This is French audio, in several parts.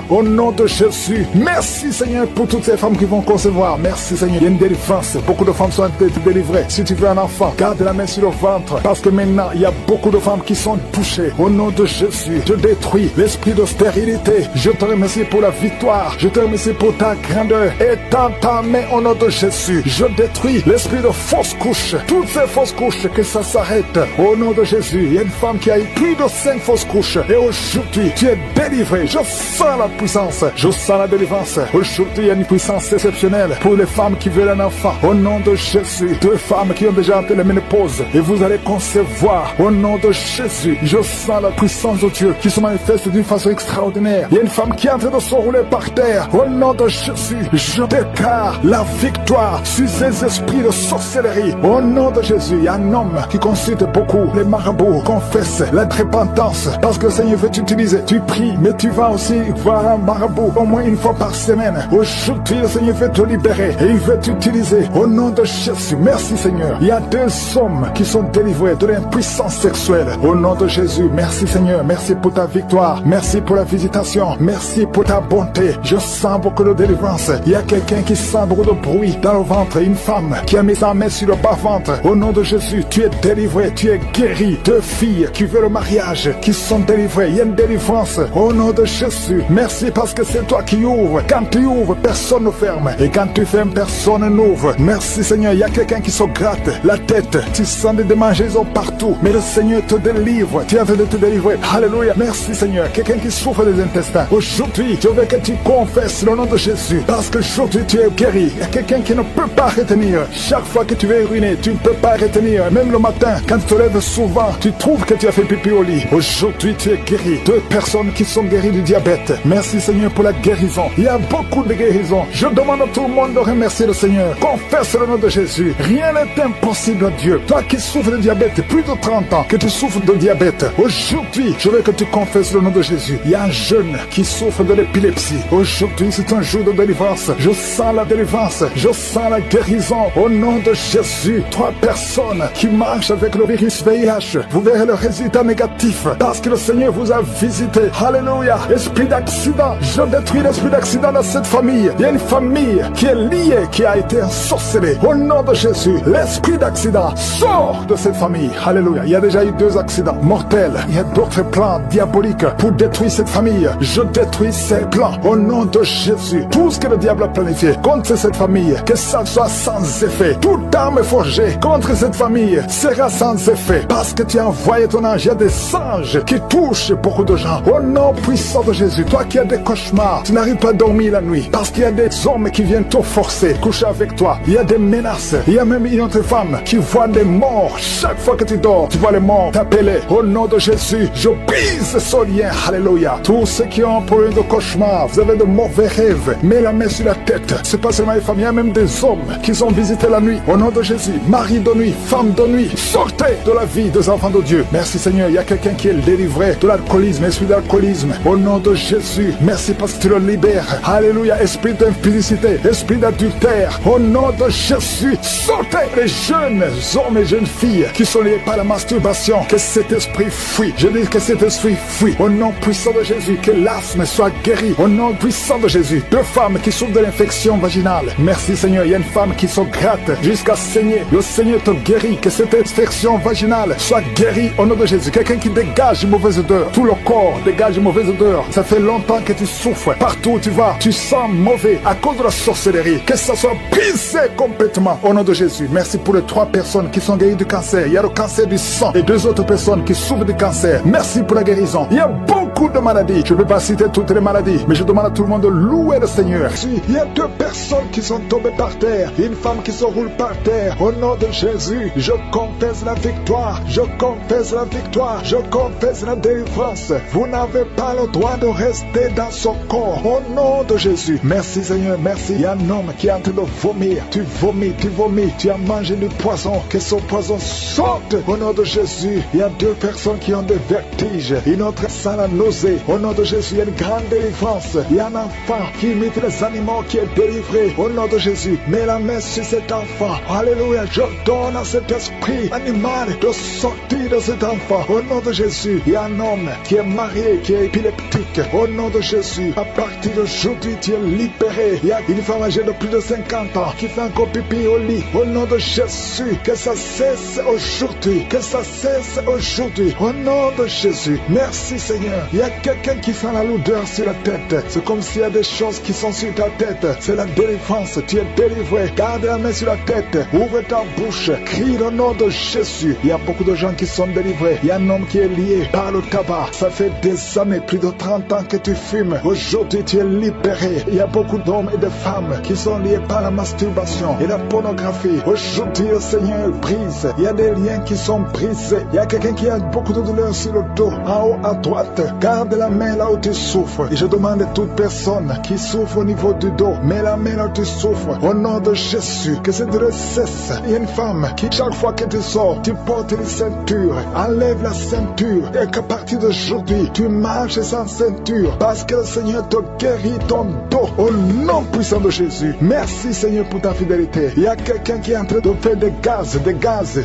Au nom de Jésus, merci Seigneur pour toutes ces femmes qui vont concevoir. Merci Seigneur, il y a une délivrance. Beaucoup de femmes sont délivrées. Si tu veux un enfant, garde la main sur le ventre. Parce que maintenant, il y a beaucoup de femmes qui sont touchées. Au nom de Jésus, je détruis l'esprit de stérilité. Je te remercie pour la victoire. Je te remercie pour ta grandeur. Et dans ta main, au nom de Jésus, je détruis l'esprit de fausse couche. Toutes ces fausses couches, que ça s'arrête. Au nom de Jésus, il y a une femme qui a eu plus de 5 fausses couches. Et aujourd'hui, tu es délivré. Je sens la puissance, je sens la délivrance. Aujourd'hui, il y a une puissance exceptionnelle pour les femmes qui veulent un enfant. Au nom de Jésus, 2 femmes qui ont déjà atteint la ménopause et vous allez concevoir. Au nom de Jésus, je sens la puissance de Dieu qui se manifeste d'une façon extraordinaire. Il y a une femme qui est en train de se rouler par terre. Au nom de Jésus, je déclare la victoire sur ces esprits de sorcellerie. Au nom de Jésus, il y a un homme qui consulte beaucoup les marabouts, confesse la repentance parce que le Seigneur veut t'utiliser. Tu pries, mais tu vas aussi voir un marabout au moins une fois par semaine. Aujourd'hui, le Seigneur veut te libérer et il veut t'utiliser. Au nom de Jésus, merci Seigneur. Il y a 2 hommes qui sont délivrés de l'impuissance sexuelle. Au nom de Jésus, merci Seigneur. Merci pour ta victoire. Merci pour la visitation. Merci pour ta bonté. Je sens beaucoup de délivrance. Il y a quelqu'un qui sent beaucoup de bruit dans le ventre. Une femme qui a mis sa main sur le bas-ventre. Au nom de Jésus, tu es délivré. Tu es guéri. 2 filles qui veulent le mariage, qui sont délivrées. Il y a une délivrance. Au nom de Jésus, merci parce que c'est toi qui ouvres. Quand tu ouvres, personne ne ferme. Et quand tu fermes, personne n'ouvre. Merci Seigneur, il y a quelqu'un qui se gratte la tête. Tu sens des démangeaisons partout. Mais le Seigneur te délivre. Tu es en train de te délivrer. Alléluia. Merci Seigneur. Quelqu'un qui souffre des intestins. Aujourd'hui, je veux que tu confesses le nom de Jésus. Parce que aujourd'hui, tu es guéri. Il y a quelqu'un qui ne peut pas retenir. Chaque fois que tu veux uriner, tu ne peux pas retenir. Même le matin, quand tu te lèves souvent, tu trouves que tu as fait pipi au lit. Aujourd'hui, tu es guéri. 2 personnes qui sont guéries du diabète. Merci Seigneur pour la guérison. Il y a beaucoup de guérisons. Je demande à tout le monde de remercier le Seigneur. Confesse le nom de Jésus. Rien n'est impossible à Dieu. Toi qui souffres de diabète, plus de 30 ans que tu souffres de diabète, aujourd'hui, je veux que tu confesses le nom de Jésus. Il y a un jeune qui souffre de l'épilepsie. Aujourd'hui, c'est un jour de délivrance. Je sens la délivrance. Je sens la guérison. Au nom de Jésus, 3 personnes qui marchent avec le virus VIH. Vous verrez le résultat négatif parce que le Seigneur vous a visité. Alléluia. Esprit d'accident, je détruis l'esprit d'accident dans cette famille. Il y a une famille qui est liée, qui a été ensorcelée. Au nom de Jésus, l'esprit d'accident sort de cette famille. Alléluia. Il y a déjà eu 2 accidents mortels. Il y a d'autres plans diaboliques pour détruire cette famille. Je détruis ces plans au nom de Jésus. Tout ce que le diable a planifié contre cette famille, que ça soit sans effet. Toute arme forgée contre cette famille sera sans effet parce que tu as envoyé ton ange. Il y a des anges qui touchent beaucoup de gens. Au nom puissant de Jésus, toi qui as des cauchemars, tu n'arrives pas à dormir la nuit parce qu'il y a des hommes qui viennent te forcer, coucher avec toi. Il y a des menaces. Il y a même une autre femme qui voit des morts. Chaque fois que tu dors, tu vois les morts t'appeler. Au nom de Jésus, je brise ce lien. Alléluia. Tous ceux qui ont un problème de cauchemar, vous avez de mauvais rêves, mets la main sur la tête. C'est pas seulement les femmes, il y a même des hommes qui sont visités la nuit. Au nom de Jésus, mari de nuit, femme de nuit, sortez de la vie des enfants de Dieu. Merci Seigneur, il y a quelqu'un qui est délivré de l'alcoolisme, esprit d'alcoolisme. Au nom de Jésus, merci parce que tu le libères. Alléluia. Esprit d'impudicité, esprit d'adultère. Au nom de Jésus, sortez les jeunes hommes et jeunes filles qui sont liés par la masturbation. Que cet esprit fuit. Je dis que cet esprit fuit. Au nom puissant de Jésus, que l'asthme soit guéri. Au nom puissant de Jésus, 2 femmes qui souffrent de l'infection vaginale. Merci Seigneur, il y a une femme qui se gratte jusqu'à saigner. Le Seigneur te guérit. Que cette infection vaginale soit guérie au nom de Jésus. Quelqu'un qui dégage une mauvaise odeur. Tout le corps dégage une mauvaise odeur. Ça fait longtemps que tu souffres. Partout où tu vas, tu sens mauvais à cause de la sorcellerie. Que ça soit brisé complètement au nom de Jésus. Merci pour les 3 personnes qui sont guéries du cancer. Il y a le cancer du sang et 2 autres personnes qui souffrent du cancer. Merci pour la guérison. Il y a beaucoup de maladies. Je ne peux pas citer toutes les maladies, mais je demande à tout le monde de louer le Seigneur. Il y a 2 personnes qui sont tombées par terre. Une femme qui se roule par terre. Au nom de Jésus, je confesse la victoire. Je confesse la victoire. Je confesse la délivrance. Vous n'avez pas le droit de rester dans son corps. Au nom de Jésus. Merci Seigneur, merci. Il y a un homme qui est en train de vomir. Tu vomis, tu vomis. Tu as mangé du poison. Que ce poison sorte. Au nom de Jésus. Il y a 2 personnes qui ont des vertiges. Une autre sent la nausée. déposé. Au nom de Jésus, il y a une grande délivrance. Il y a un enfant qui imite les animaux qui est délivré. Au nom de Jésus, mets la main sur cet enfant. Alléluia, je donne à cet esprit animal de sortir de cet enfant. Au nom de Jésus, il y a un homme qui est marié, qui est épileptique. Au nom de Jésus, à partir d'aujourd'hui, tu es libéré. Il y a une femme âgée de plus de 50 ans qui fait encore pipi au lit. Au nom de Jésus, que ça cesse aujourd'hui. Que ça cesse aujourd'hui. Au nom de Jésus, merci Seigneur. Il y a quelqu'un qui sent la lourdeur sur la tête. C'est comme s'il y a des choses qui sont sur ta tête. C'est la délivrance. Tu es délivré. Garde la main sur la tête. Ouvre ta bouche. Crie le nom de Jésus. Il y a beaucoup de gens qui sont délivrés. Il y a un homme qui est lié par le tabac. Ça fait des années, plus de 30 ans que tu fumes. Aujourd'hui, tu es libéré. Il y a beaucoup d'hommes et de femmes qui sont liés par la masturbation et la pornographie. Aujourd'hui, le Seigneur brise. Il y a des liens qui sont brisés. Il y a quelqu'un qui a beaucoup de douleur sur le dos. En haut à droite, garde la main là où tu souffres. Et je demande à toute personne qui souffre au niveau du dos, mets la main là où tu souffres. Au nom de Jésus, que cette douleur cesse. Il y a une femme qui, chaque fois que tu sors, tu portes une ceinture. Enlève la ceinture. Et qu'à partir d'aujourd'hui, tu marches sans ceinture. Parce que le Seigneur te guérit ton dos. Au nom puissant de Jésus. Merci Seigneur pour ta fidélité. Il y a quelqu'un qui est en train de faire des gaz.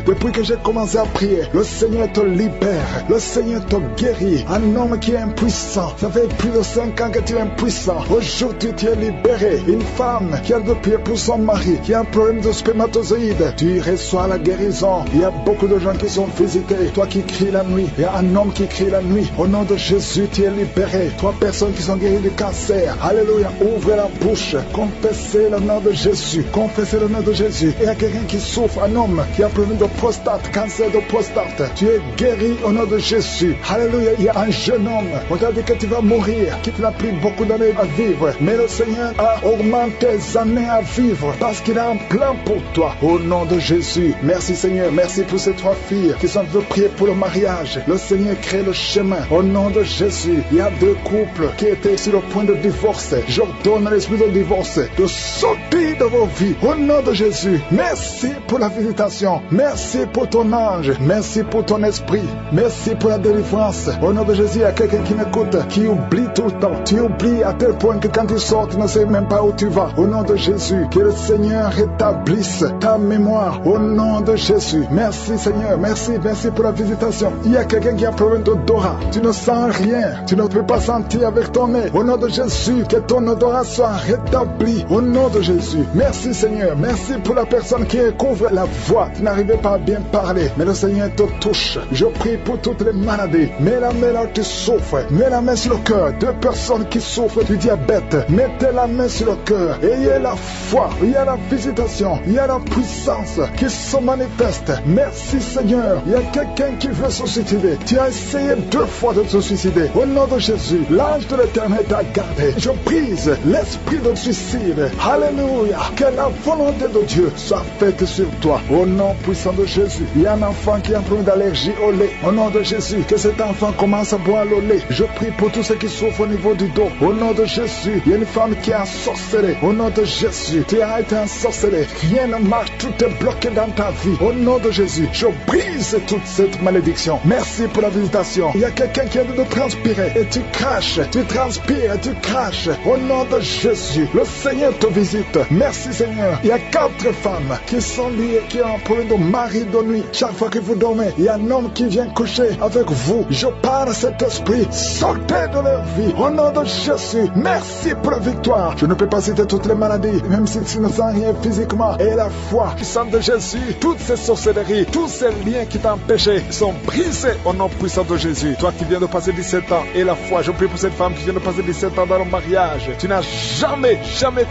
Depuis que j'ai commencé à prier, le Seigneur te libère. Le Seigneur te guérit. Un homme qui est impuissant. Ça fait plus de 5 ans que tu es impuissant. Aujourd'hui, tu es libéré. Une femme qui a de prier pour son mari, qui a un problème de spermatozoïde. Tu reçois la guérison. Il y a beaucoup de gens qui sont visités. Toi qui cries la nuit. Il y a un homme qui crie la nuit. Au nom de Jésus, tu es libéré. 3 personnes qui sont guéries du cancer. Alléluia. Ouvre la bouche. Confessez le nom de Jésus. Confessez le nom de Jésus. Il y a quelqu'un qui souffre, un homme qui a un problème de prostate, cancer de prostate. Tu es guéri au nom de Jésus. Alléluia. Il y a un jeune homme. On t'a dit que tu vas mourir, qu'il n'a plus beaucoup d'années à vivre. Mais le Seigneur a augmenté tes années à vivre parce qu'il a un plan pour toi. Au nom de Jésus. Merci Seigneur. Merci pour ces 3 filles qui sont venues prier pour le mariage. Le Seigneur crée le chemin. Au nom de Jésus. Il y a 2 couples qui étaient sur le point de divorce. J'ordonne à l'esprit de divorce de sortir de vos vies. Au nom de Jésus. Merci pour la visitation. Merci pour ton ange. Merci pour ton esprit. Merci pour la délivrance. Au nom de Jésus, il y a quelqu'un qui m'écoute, qui oublie tout le temps. Tu oublies à tel point que quand tu sors, tu ne sais même pas où tu vas. Au nom de Jésus, que le Seigneur rétablisse ta mémoire. Au nom de Jésus. Merci Seigneur. Merci pour la visitation. Il y a quelqu'un qui a un problème d'odorat. Tu ne sens rien. Tu ne peux pas sentir avec ton nez. Au nom de Jésus, que ton odorat soit rétabli. Au nom de Jésus. Merci Seigneur. Merci pour la personne qui recouvre la voix. Tu n'arrivais pas à bien parler, mais le Seigneur te touche. Je prie pour toutes les maladies. Mets la main là où tu souffres. Mets la main sur le cœur. 2 personnes qui souffrent du diabète. Mettez la main sur le cœur. Ayez la foi. Il y a la visitation. Il y a la puissance qui se manifeste. Merci Seigneur. Il y a quelqu'un qui veut se suicider. Tu as essayé 2 fois de te suicider. Au nom de Jésus, l'ange de l'Éternel t'a gardé. Je brise l'esprit de suicide. Alléluia. Que la volonté de Dieu soit faite sur toi. Au nom puissant de Jésus. Il y a un enfant qui a un problème d'allergie au lait. Au nom de Jésus, que cet enfant commence à boire le lait. Je prie pour tous ceux qui souffrent au niveau du dos. Au nom de Jésus, il y a une femme qui a ensorcelé. Au nom de Jésus, tu as été ensorcelé. Rien ne marche, tout est bloqué dans ta vie. Au nom de Jésus, je brise toute cette malédiction. Merci pour la visitation. Il y a quelqu'un qui a de transpirer et tu craches. Tu transpires et tu craches. Au nom de Jésus, le Seigneur te visite. Merci Seigneur. Il y a 4 femmes qui sont liées, qui ont un problème de mari de nuit. Chaque fois que vous dormez, il y a un homme qui vient coucher avec vous. Je parle à cet esprit. Sortez de leur vie. Au nom de Jésus, merci pour la victoire. Je ne peux pas citer toutes les maladies, même si tu ne sens rien physiquement. Et la foi, puissant de Jésus, toutes ces sorcelleries, tous ces liens qui t'empêchaient sont brisés au nom puissant de Jésus. Toi qui viens de passer 17 ans, et la foi, je prie pour cette femme qui vient de passer 17 ans dans le mariage. Tu n'as jamais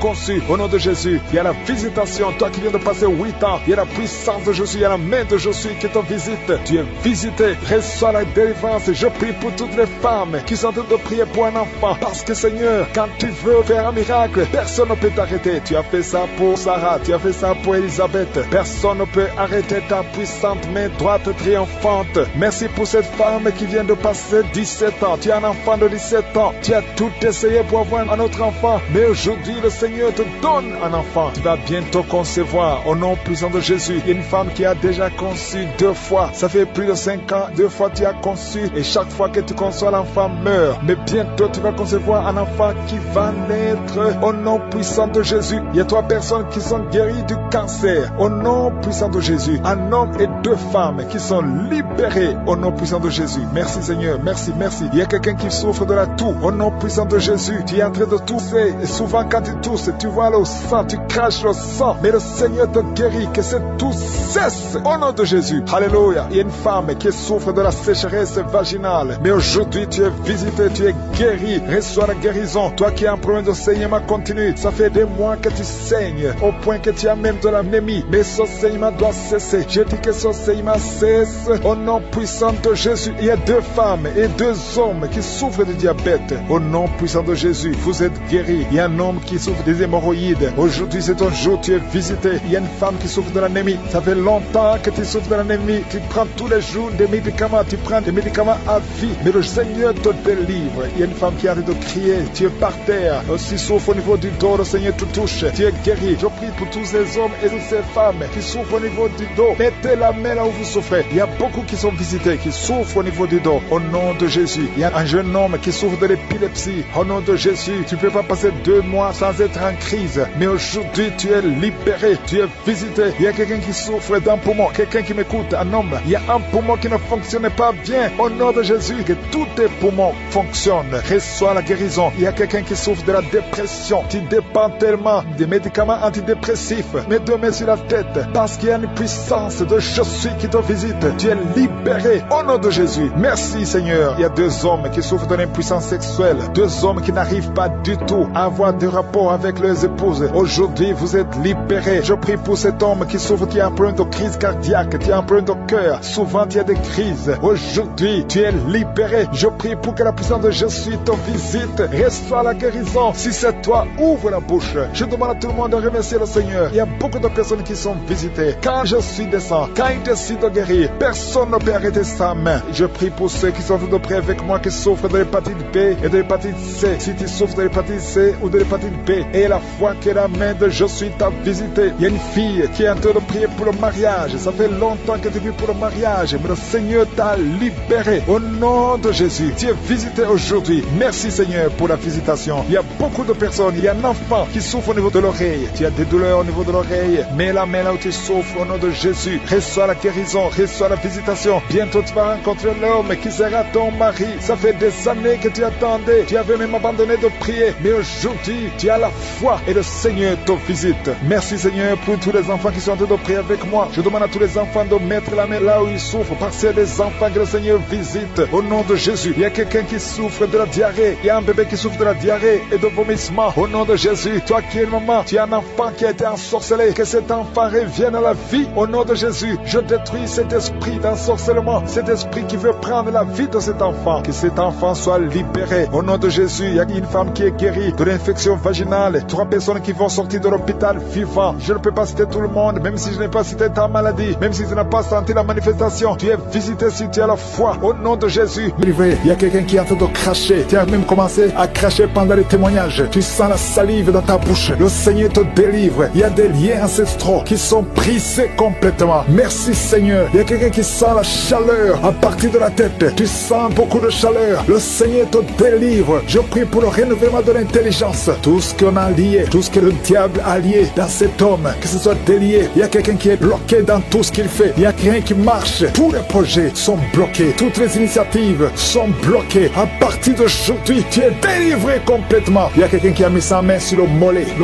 conçu. Au nom de Jésus, il y a la visitation. Toi qui viens de passer 8 ans, il y a la puissance de Jésus, il y a la main de Jésus qui te visite. Tu es visité. Reçois la délivrance. Je prie pour toutes les femmes qui sont en train de prier pour un enfant. Parce que Seigneur, quand tu veux faire un miracle, personne ne peut t'arrêter. Tu as fait ça pour Sarah, tu as fait ça pour Elisabeth. Personne ne peut arrêter ta puissante main droite triomphante. Merci pour cette femme qui vient de passer 17 ans. Tu as un enfant de 17 ans. Tu as tout essayé pour avoir un autre enfant. Mais aujourd'hui, le Seigneur te donne un enfant. Tu vas bientôt concevoir au nom puissant de Jésus. Il y a une femme qui a déjà conçu 2 fois. Ça fait plus de 5 ans. 2 fois tu as conçu. Et chaque fois que tu conçois, soit l'enfant meurt, mais bientôt tu vas concevoir un enfant qui va naître au nom puissant de Jésus. Il y a 3 personnes qui sont guéries du cancer au nom puissant de Jésus. Un homme et 2 femmes qui sont libérés au nom puissant de Jésus. Merci Seigneur, merci, merci. Il y a quelqu'un qui souffre de la toux au nom puissant de Jésus. Tu es en train de tousser et souvent quand tu tousses, tu vois le sang, tu craches le sang, mais le Seigneur te guérit, que cette toux cesse au nom de Jésus. Alléluia. Il y a une femme qui souffre de la sécheresse vaginale, mais aujourd'hui tu es visité, tu es guéri. Reçois la guérison. Toi qui as un problème de saignement continu, ça fait des mois que tu saignes au point que tu as même de l'anémie, mais ce saignement doit cesser. Je dis que ce saignement cesse au nom puissant de Jésus. Il y a 2 femmes et 2 hommes qui souffrent de diabète au nom puissant de Jésus. Vous êtes guéris. Il y a un homme qui souffre des hémorroïdes. Aujourd'hui c'est ton jour, tu es visité. Il y a une femme qui souffre de l'anémie. Ça fait longtemps que tu souffres de l'anémie. Tu prends tous les jours des médicaments, tu prends des médicaments à vie, mais le Seigneur te délivre. Il y a une femme qui arrête de crier, tu es par terre, aussi souffre au niveau du dos, le Seigneur te touche, tu es guéri. Je prie pour tous ces hommes et toutes ces femmes qui souffrent au niveau du dos. Mettez la main là où vous souffrez. Il y a beaucoup qui sont visités, qui souffrent au niveau du dos. Au nom de Jésus. Il y a un jeune homme qui souffre de l'épilepsie. Au nom de Jésus, tu ne peux pas passer 2 mois sans être en crise, mais aujourd'hui tu es libéré, tu es visité. Il y a quelqu'un qui souffre d'un poumon, quelqu'un qui m'écoute, un homme, il y a un poumon qui ne fonctionne pas bien. Au nom de Jésus, que tous tes poumons fonctionnent. Reçois la guérison. Il y a quelqu'un qui souffre de la dépression. Tu dépends tellement des médicaments antidépressifs. Mets 2 mains sur la tête parce qu'il y a une puissance de je suis qui te visite. Tu es libéré au nom de Jésus. Merci Seigneur. Il y a 2 hommes qui souffrent de l'impuissance sexuelle. 2 hommes qui n'arrivent pas du tout à avoir de rapport avec leurs épouses. Aujourd'hui, vous êtes libérés. Je prie pour cet homme qui souffre, qui a un problème de crise cardiaque, qui a un problème de cœur. Souvent, il y a des crises. Aujourd'hui, tu es libéré. Je prie pour que la puissance de Jésus te visite. Reçois la guérison. Si c'est toi, ouvre la bouche. Je demande à tout le monde de remercier le Seigneur. Il y a beaucoup de personnes qui sont visitées. Quand je suis descend, quand il décide de guérir, personne ne peut arrêter sa main. Je prie pour ceux qui sont de près avec moi, qui souffrent de l'hépatite B et de l'hépatite C. Si tu souffres de l'hépatite C ou de l'hépatite B, et la foi que la main de Jésus t'a visité. Il y a une fille qui est en train de prier pour le mariage. Ça fait longtemps que tu vis pour le mariage, mais le Seigneur t'a libéré. Au nom de Jésus, tu es visité aujourd'hui. Merci Seigneur pour la visitation. Il y a beaucoup de personnes. Il y a un enfant qui souffre au niveau de l'oreille. Tu as des douleurs au niveau de l'oreille. Mets la main là où tu souffres au nom de Jésus. Reçois la guérison, reçois la visitation. Bientôt tu vas rencontrer l'homme qui sera ton mari. Ça fait des années que tu attendais. Tu avais même abandonné de prier. Mais aujourd'hui, tu as la foi et le Seigneur te visite. Merci Seigneur pour tous les enfants qui sont en train de prier avec moi. Je demande à tous les enfants de mettre la main là où ils souffrent. Parce qu'il y a des enfants que le Seigneur visite. Au nom de Jésus, il y a quelqu'un qui souffre de la diarrhée. Il y a un bébé qui souffre de la diarrhée et de vomissement. Au nom de Jésus, toi qui es une maman, tu as un enfant qui a été ensorcelé. Que cet enfant revienne à la vie. Au nom de Jésus, je détruis cet esprit d'ensorcellement. Cet esprit qui veut prendre la vie de cet enfant. Que cet enfant soit libéré. Au nom de Jésus, il y a une femme qui est guérie de l'infection vaginale. 3 personnes qui vont sortir de l'hôpital vivant. Je ne peux pas citer tout le monde, même si je n'ai pas cité ta maladie, même si tu n'as pas senti la manifestation. Tu es visité si tu as la foi. Au nom de Jésus. Il y a quelqu'un qui est en train de cracher. Tu as même commencé à cracher pendant les témoignages. Tu sens la salive dans ta bouche. Le Seigneur te délivre. Il y a des liens ancestraux qui sont brisés complètement. Merci Seigneur. Il y a quelqu'un qui sent la chaleur à partir de la tête. Tu sens beaucoup de chaleur. Le Seigneur te délivre. Je prie pour le renouvellement de l'intelligence. Tout ce qu'on a lié, tout ce que le diable a lié dans cet homme, que ce soit délié. Il y a quelqu'un qui est bloqué dans tout ce qu'il fait. Il n'y a rien qui marche. Tous les projets sont bloqués. Toutes les initiatives sont bloquées. À partir d'aujourd'hui, tu es délivré complètement. Il y a quelqu'un qui a mis sa main sur le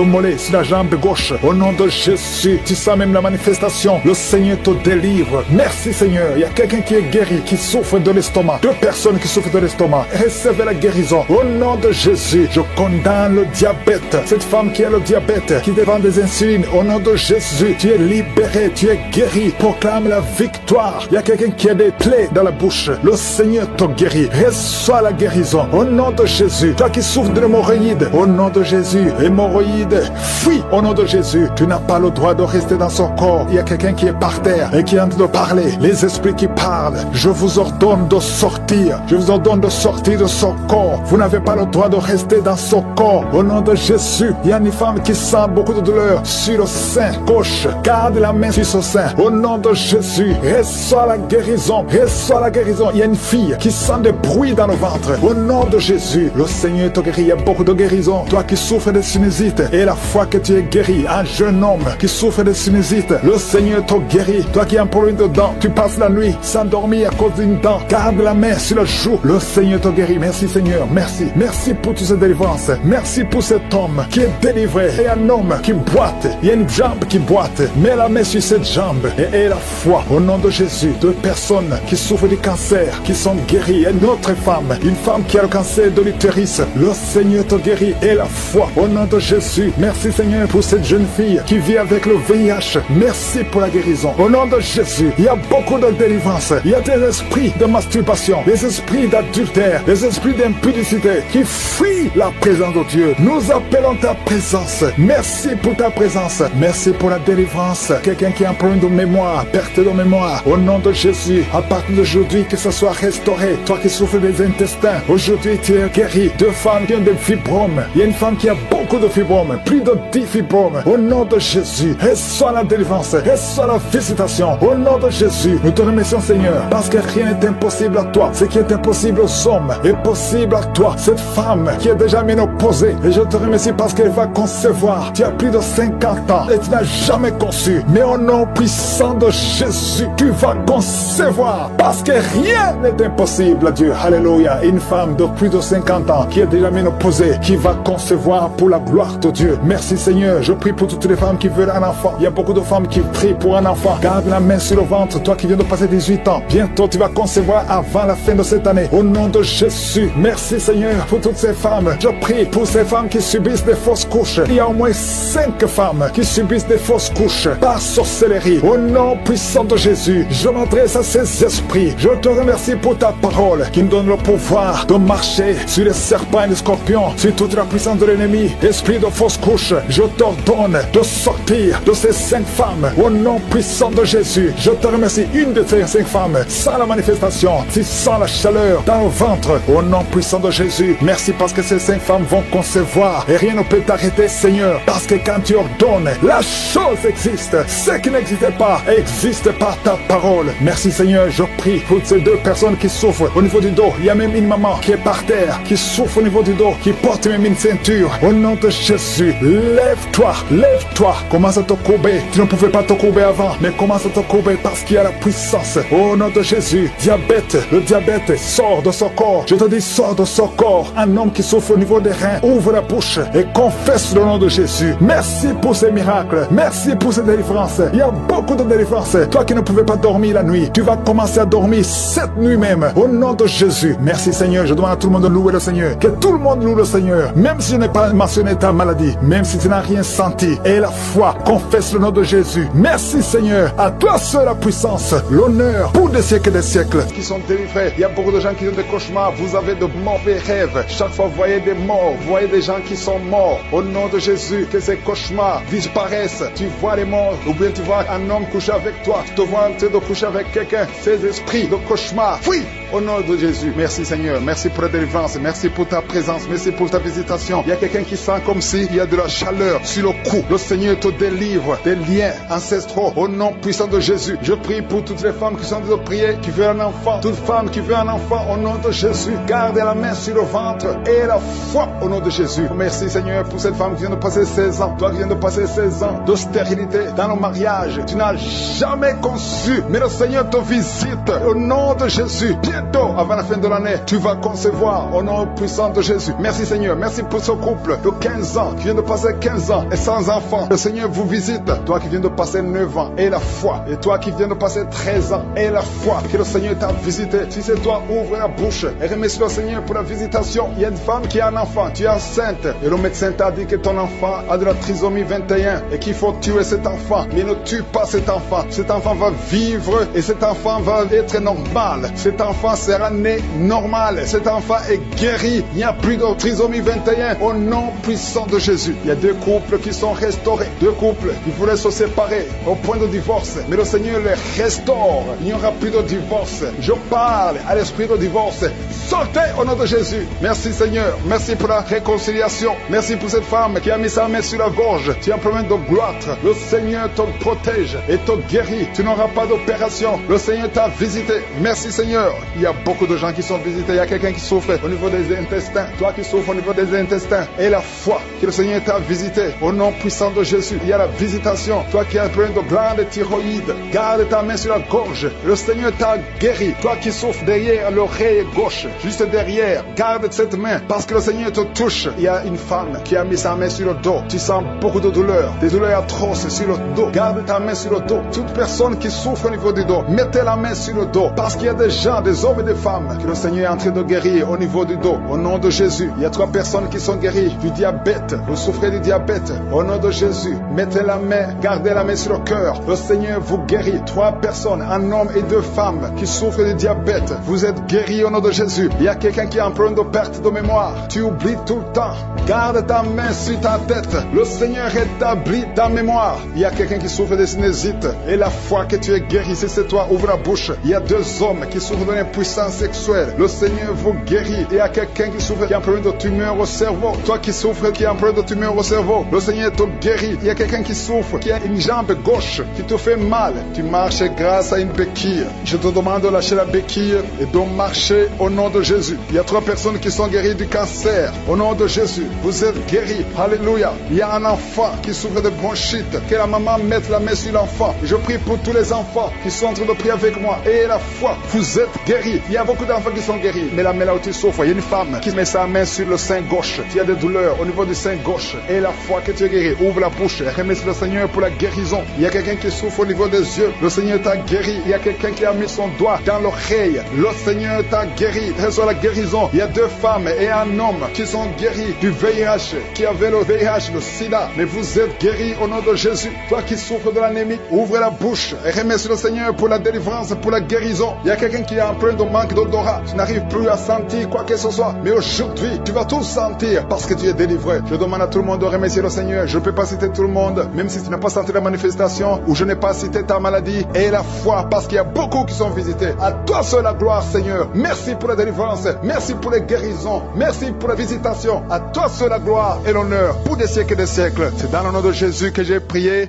mollet sur la jambe gauche. Au nom de Jésus, tu sens même la manifestation. Le Seigneur te délivre. Merci Seigneur. Il y a quelqu'un qui est guéri, qui souffre de l'estomac. 2 personnes qui souffrent de l'estomac. Recevez la guérison. Au nom de Jésus, je condamne le diabète. Cette femme qui a le diabète, qui dépend des insulines. Au nom de Jésus, tu es libéré, tu es guéri. Proclame la victoire. Il y a quelqu'un qui a des plaies dans la bouche. Le Seigneur te guérit. Reçois la guérison. Au nom de Jésus. Toi qui souffres de l'hémorroïde. Au nom de Jésus. Hémorroïde, fuis. Au nom de Jésus. Tu n'as pas le droit de rester dans son corps. Il y a quelqu'un qui est par terre et qui est en train de parler. Les esprits qui parlent. Je vous ordonne de sortir. Je vous ordonne de sortir de son corps. Vous n'avez pas le droit de rester dans son corps. Au nom de Jésus. Il y a une femme qui sent beaucoup de douleur sur le sein gauche. Garde la main sur son sein. Au nom de Jésus. Reçois la guérison. Reçois la guérison. Il y a une fille qui sent des bruits dans le ventre. Au nom de Jésus, le Seigneur te guérit. Il y a beaucoup de guérisons. Toi qui souffres de sinusite, et la fois que tu es guéri, un jeune homme qui souffre de sinusite, le Seigneur te guérit. Toi qui as un problème de dents, tu passes la nuit sans dormir à cause d'une dent, garde la main sur le joue, le Seigneur te guérit. Merci Seigneur, merci. Merci pour toutes ces délivrances. Merci pour cet homme qui est délivré. Et un homme qui boite, il y a une jambe qui boite. Mets la main sur cette jambe et aie la foi. Au nom de Jésus, deux personnes qui souffrent du cancer, qui sont guéries. Une autre femme, une femme qui a le cancer de l'utérus, le Seigneur te guérit. Et la foi. Au nom de Jésus, merci Seigneur pour cette jeune fille qui vit avec le VIH. Merci pour la guérison. Au nom de Jésus, il y a beaucoup de délivrance. Il y a des esprits de masturbation, des esprits d'adultère, des esprits d'impudicité qui fuient la présence de Dieu. Nous appelons ta présence. Merci pour ta présence. Merci pour la délivrance. Quelqu'un qui a un problème de mémoire, perte de mémoire, au nom de Jésus, à partir d'aujourd'hui, que ça soit restauré. Toi qui souffres des intestins, aujourd'hui tu es guéri. Deux femmes qui ont des fibromes. Il y a une femme qui a beaucoup de fibromes, plus de 10 fibromes. Au nom de Jésus, reçois la délivrance, reçois la visitation. Au nom de Jésus, nous te remercions Seigneur, parce que rien n'est impossible à toi. Ce qui est impossible aux hommes est possible à toi. Cette femme qui est déjà ménopausée, et je te remercie parce qu'elle va concevoir. Tu as plus de 50 ans et tu n'as jamais conçu. Mais au nom puissant de Jésus, tu vas concevoir, parce que rien n'est impossible à Dieu. Alléluia. Une femme de plus de 50 ans qui est déjà ménopausée, qui va concevoir pour la gloire de Dieu. Merci Seigneur. Je prie pour toutes les femmes qui veulent un enfant. Il y a beaucoup de femmes qui prient pour un enfant. Garde la main sur le ventre. Toi qui viens de passer 18 ans, bientôt tu vas concevoir avant la fin de cette année. Au nom de Jésus. Merci Seigneur pour toutes ces femmes. Je prie pour ces femmes qui subissent des fausses couches. Il y a au moins 5 femmes qui subissent des fausses couches par sorcellerie. Au nom puissant de Jésus, je m'adresse à ces esprits. Je te remercie pour ta parole qui nous donne le pouvoir de marcher sur les serpents et les scorpions, sur toute la puissance de l'ennemi. Esprit de fausse couche, je t'ordonne de sortir de ces 5 femmes. Au nom puissant de Jésus, je te remercie. Une de ces 5 femmes, sans la manifestation, tu sens la chaleur dans le ventre. Au nom puissant de Jésus, merci parce que ces 5 femmes vont concevoir et rien ne peut t'arrêter Seigneur, parce que quand tu ordonnes, la chose existe. Ce qui n'existait pas existe par ta parole. Merci Seigneur, je prie pour ces 2 personnes qui souffrent au niveau du dos. Il y a même une maman qui est par terre, qui souffre au niveau du dos, qui porte même une ceinture. Au nom de Jésus, lève-toi, lève-toi. Commence à te courber. Tu ne pouvais pas te courber avant, mais commence à te courber parce qu'il y a la puissance. Au nom de Jésus, diabète, le diabète sort de son corps. Je te dis, sort de son corps. Un homme qui souffre au niveau des reins, ouvre la bouche et confesse le nom de Jésus. Merci pour ces miracles. Merci pour ces délivrances. Il y a beaucoup de délivrances. Toi qui ne pouvais pas dormir la nuit, tu vas commencer à dormir cette nuit même. Au nom de Jésus. Merci Seigneur. Je demande à tout le monde de louer le Seigneur. Que tout le monde loue le Seigneur. Même si je n'ai pas mentionné ta maladie, même si tu n'as rien senti, et la foi, confesse le nom de Jésus. Merci Seigneur. À toi seul la puissance, l'honneur pour des siècles et des siècles. Qui sont délivrés. Il y a beaucoup de gens qui ont des cauchemars. Vous avez de mauvais rêves. Chaque fois vous voyez des morts, vous voyez des gens qui sont morts. Au nom de Jésus, que ces cauchemars disparaissent. Tu vois les morts, ou bien tu vois un homme coucher avec toi. Tu te vois en train de coucher avec quelqu'un. Ces esprits de cauchemar, fuis au nom de Jésus. Merci Seigneur. Merci pour la délivrance. Merci pour ta présence. Merci pour ta visitation. Il y a quelqu'un qui sent comme s'il y a de la chaleur sur le cou. Le Seigneur te délivre des liens ancestraux. Au nom puissant de Jésus. Je prie pour toutes les femmes qui sont en train de prier, qui veulent un enfant. Toute femme qui veut un enfant, au nom de Jésus. Garde la main sur le ventre et la foi au nom de Jésus. Merci Seigneur pour cette femme qui vient de passer 16 ans. Toi qui viens de passer 16 ans de stérilité dans le mariage. Tu n'as jamais conçu, mais le Seigneur te visite au nom de Jésus. Bientôt, avant la fin de l'année, tu vas concevoir au nom puissant de Jésus. Merci Seigneur. Merci pour ce couple de 15 ans qui vient de passer 15 ans et sans enfant. Le Seigneur vous visite. Toi qui viens de passer 9 ans et la foi. Et toi qui viens de passer 13 ans et la foi. Que le Seigneur t'a visité. Si c'est toi, ouvre la bouche et remercie le Seigneur pour la visitation. Il y a une femme qui a un enfant. Tu es enceinte. Et le médecin t'a dit que ton enfant a de la trisomie 21 et qu'il faut tuer cet enfant. Mais ne tue pas cet enfant. Cet enfant va vivre et cet enfant va être normal. Cet enfant sera né normal. Cet enfant est guéri. Il n'y a plus de trisomie 21 au nom puissant de Jésus. Il y a 2 couples qui sont restaurés. 2 couples qui voulaient se séparer au point de divorce. Mais le Seigneur les restaure. Il n'y aura plus de divorce. Je parle à l'esprit de divorce. Sortez au nom de Jésus. Merci Seigneur. Merci pour la réconciliation. Merci pour cette femme qui a mis sa main sur la gorge. Tu as un problème de gloître. Le Seigneur te protège et te guérit. Tu n'auras pas d'opération. Le Seigneur t'a visité. Merci Seigneur. Il y a beaucoup de gens qui sont visités. Il y a quelqu'un qui souffre au niveau des intestins. Toi qui souffres au niveau des intestins. Et la foi que le Seigneur t'a visité. Au nom puissant de Jésus. Il y a la visitation. Toi qui as un problème de glande thyroïde. Garde ta main sur la gorge. Le Seigneur t'a guéri. Toi qui souffres derrière l'oreille gauche. Juste derrière. Garde cette main. Parce que le Seigneur te touche. Il y a une femme qui a mis sa main sur le dos. Tu sens beaucoup de douleurs. Des douleurs atroces sur le dos. Garde ta main sur le dos. Toute personne qui souffre au niveau du dos. Mettez la main sur le dos. Parce qu'il y a des gens, des hommes et des femmes que le Seigneur est en train de guérir au niveau du dos. Au nom de Jésus. Il y a 3 personnes qui sont guéries du diabète. Vous souffrez du diabète. Au nom de Jésus. Mettez la main. Gardez la main sur le cœur. Le Seigneur vous guérit. 3 personnes, un homme et 2 femmes qui souffrent du diabète. Vous êtes guéris au nom de Jésus. Il y a quelqu'un qui a un problème de perte de mémoire. Tu oublies tout le temps. Garde ta main sur ta tête. Le Seigneur rétablit ta mémoire. Il y a quelqu'un qui souffre de sinusite. Et la foi que tu es guéri, si c'est toi, ouvre la bouche. Il y a 2 hommes qui souffrent d'une impuissance sexuelle. Le Seigneur vous guérit. Et il y a quelqu'un qui souffre, qui a un problème de tumeur au cerveau. Toi qui souffres, qui a un problème de tumeur au cerveau. Le Seigneur te guérit. Il y a quelqu'un qui souffre, qui a une jambe gauche, qui te fait mal. Tu marches grâce à une béquille. Je te demande de lâcher la béquille et de marcher au nom de Jésus. Il y a 3 personnes qui sont guéries du cancer. Au nom de Jésus, vous êtes guéris. Alléluia. Il y a un enfant qui souffre de bronchite. Que la maman mette la main sur l'enfant. Je prie pour tous les enfants qui sont en train de prier avec moi. Et la foi, vous êtes guéris. Il y a beaucoup d'enfants qui sont guéris. Mais la main là où tu souffres, il y a une femme qui met sa main sur le sein gauche. Tu as des douleurs au niveau du sein gauche. Et la foi que tu es guéri, ouvre la bouche. Remercie le Seigneur pour la guérison. Il y a quelqu'un qui souffre au niveau des yeux. Le Seigneur t'a guéri. Il y a quelqu'un qui a mis son doigt dans l'oreille. Le Seigneur t'a guéri. Reçois la guérison. Il y a 2 femmes et un homme qui sont guéris du VIH, qui avait le VIH, le sida. Mais vous êtes guéris au nom de Jésus. Toi qui souffres de l'anémie, ouvre la bouche et remercie le Seigneur pour la délivrance, pour la guérison. Il y a quelqu'un qui a un problème de manque d'odorat. Tu n'arrives plus à sentir quoi que ce soit. Mais aujourd'hui, tu vas tout sentir parce que tu es délivré. Je demande à tout le monde de remercier le Seigneur. Je ne peux pas citer tout le monde, même si tu n'as pas senti la manifestation ou je n'ai pas cité ta maladie. Et la foi, parce qu'il y a beaucoup qui sont visités. À toi seul la gloire, Seigneur. Merci pour la délivrance. Merci pour les guérisons. Merci pour la visitation. À toi seul la gloire et l'honneur pour des siècles et des siècles. C'est dans le nom de Jésus que j'ai prié.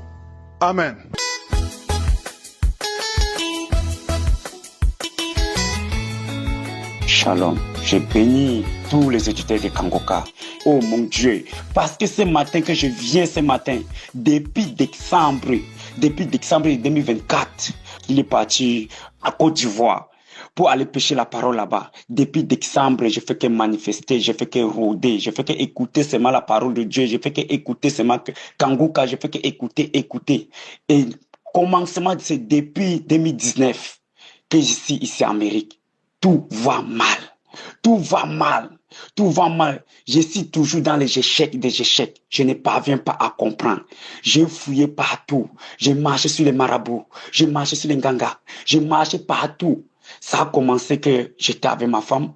Amen. Shalom. Je bénis tous les étudiants de Kangoka. Oh mon Dieu, parce que ce matin que je viens ce matin, depuis décembre 2024, il est parti à Côte d'Ivoire pour aller pêcher la parole là-bas. Depuis décembre, je fais que manifester, je fais que rôder, je fais que écouter seulement la parole de Dieu, je fais que écouter seulement Kangoka, je fais que écouter. Et commencement, c'est depuis 2019 que je suis ici en Amérique. Tout va mal. Tout va mal. Tout va mal. Je suis toujours dans les échecs des échecs. Je ne parviens pas à comprendre. J'ai fouillé partout. J'ai marché sur les marabouts. J'ai marché sur les gangas. J'ai marché partout. Ça a commencé que j'étais avec ma femme.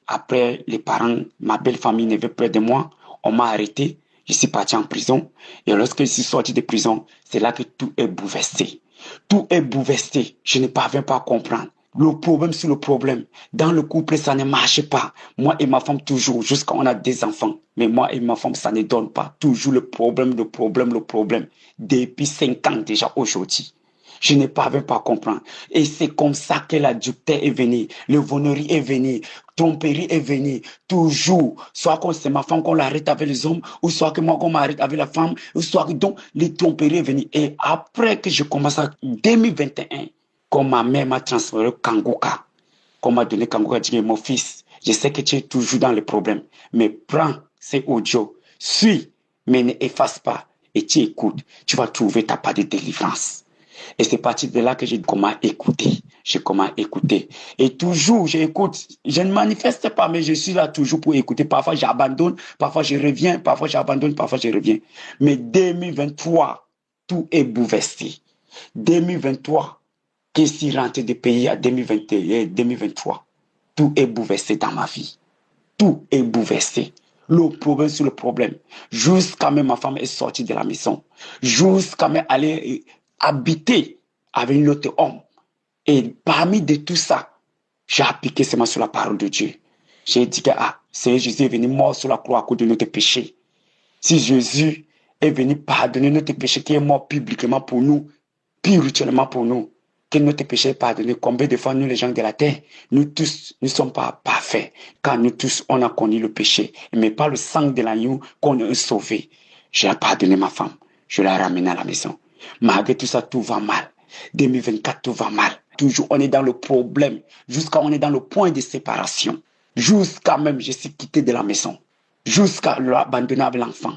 Après, les parents, ma belle famille ne veut plus de moi. On m'a arrêté. Je suis parti en prison. Et lorsque je suis sorti de prison, c'est là que tout est bouleversé. Tout est bouleversé. Je ne parviens pas à comprendre. Le problème sur le problème. Dans le couple, ça ne marche pas. Moi et ma femme, toujours, jusqu'à on a des enfants. Mais moi et ma femme, ça ne donne pas. Toujours le problème. Depuis 5 ans déjà aujourd'hui. Je ne parviens pas à comprendre. Et c'est comme ça que l'adultère est venu. Le vonnerie est venu. Tromperie est venu. Toujours. Soit que c'est ma femme qu'on l'arrête avec les hommes, ou soit que moi qu'on m'arrête avec la femme, ou soit que donc, les tromperies est venu. Et après que je commence en 2021, quand ma mère m'a transféré au Kangoka, qu'on m'a donné Kangoka, dit mon fils, je sais que tu es toujours dans les problèmes, mais prends ces audios, suis, mais ne efface pas, et tu écoutes, tu vas trouver ta part de délivrance. Et c'est parti de là que j'ai commencé à écouter. Et toujours, j'écoute. Je ne manifeste pas, mais je suis là toujours pour écouter. Parfois, j'abandonne, parfois, je reviens, parfois, j'abandonne, parfois, je reviens. Mais 2023, tout est bouleversé. 2023, que si rentré de pays à 2021, 2023, tout est bouleversé dans ma vie. Tout est bouleversé. Le problème sur le problème. Jusqu'à même ma femme est sortie de la maison. Jusqu'à même aller habiter avec un autre homme. Et parmi de tout ça, j'ai appliqué seulement sur la parole de Dieu. J'ai dit que Seigneur Jésus est venu mort sur la croix à cause de notre péché. Si Jésus est venu pardonner notre péché qui est mort publiquement pour nous, spirituellement pour nous, que notre péché est pardonné. Combien de fois nous, les gens de la terre, nous tous ne sommes pas parfaits, car nous tous, on a connu le péché. Mais par le sang de l'agneau qu'on est sauvé. J'ai pardonné ma femme. Je l'ai ramenée à la maison. Malgré tout ça, tout va mal. 2024, tout va mal. Toujours, on est dans le problème. Jusqu'à on est dans le point de séparation. Jusqu'à même, je suis quitté de la maison. Jusqu'à l'abandonner avec l'enfant.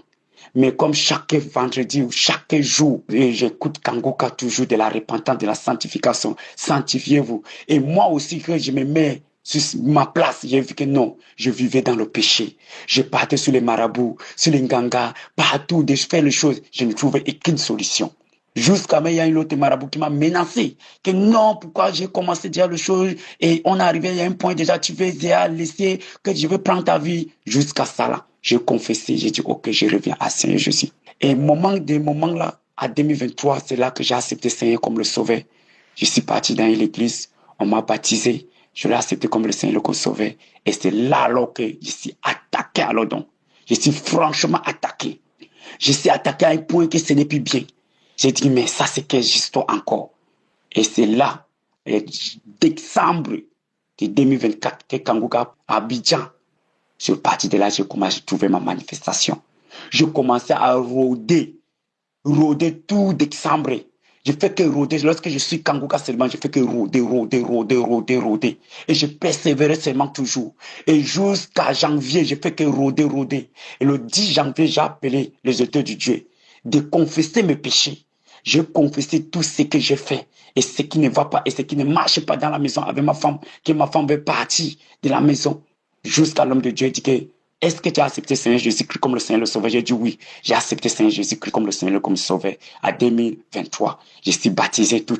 Mais comme chaque vendredi ou chaque jour, j'écoute Kangoka toujours de la repentance, de la sanctification. Sanctifiez-vous. Et moi aussi, que je me mets sur ma place, j'ai vu que non, je vivais dans le péché. Je partais sur les marabouts, sur les ngangas, partout, je fais les choses. Je ne trouvais aucune solution. Jusqu'à même, il y a une autre marabout qui m'a menacé. Que non, pourquoi j'ai commencé déjà le chose et on est arrivé à un point déjà, tu veux déjà laisser que je vais prendre ta vie. Jusqu'à ça là, j'ai confessé, j'ai dit ok, je reviens à Seigneur Jésus. Et des moments là, à 2023, c'est là que j'ai accepté Seigneur comme le sauveur. Je suis parti dans l'église, on m'a baptisé, je l'ai accepté comme le Seigneur le sauveur. Et c'est là alors que je suis attaqué alors donc. Je suis franchement attaqué. Je suis attaqué à un point que ce n'est plus bien. J'ai dit, mais ça, c'est quelle histoire encore? Et c'est là, décembre de 2024, que Kangoka, à Abidjan, je suis parti de là, j'ai commencé à trouver ma manifestation. Je commençais à rôder tout décembre. Je fais que rôder. Lorsque je suis Kangoka seulement, je fais que rôder. Et je persévérais seulement toujours. Et jusqu'à janvier, je fais que rôder. Et le 10 janvier, j'ai appelé les auteurs du Dieu de confesser mes péchés. Je confessais tout ce que j'ai fait et ce qui ne va pas et ce qui ne marche pas dans la maison avec ma femme, que ma femme veut partir de la maison. Jusqu'à l'homme de Dieu dit que est-ce que tu as accepté Seigneur Jésus-Christ comme le Seigneur le Sauveur? J'ai dit oui, j'ai accepté Seigneur Jésus-Christ comme le Seigneur comme Sauveur. À 2023, je suis baptisé, tout.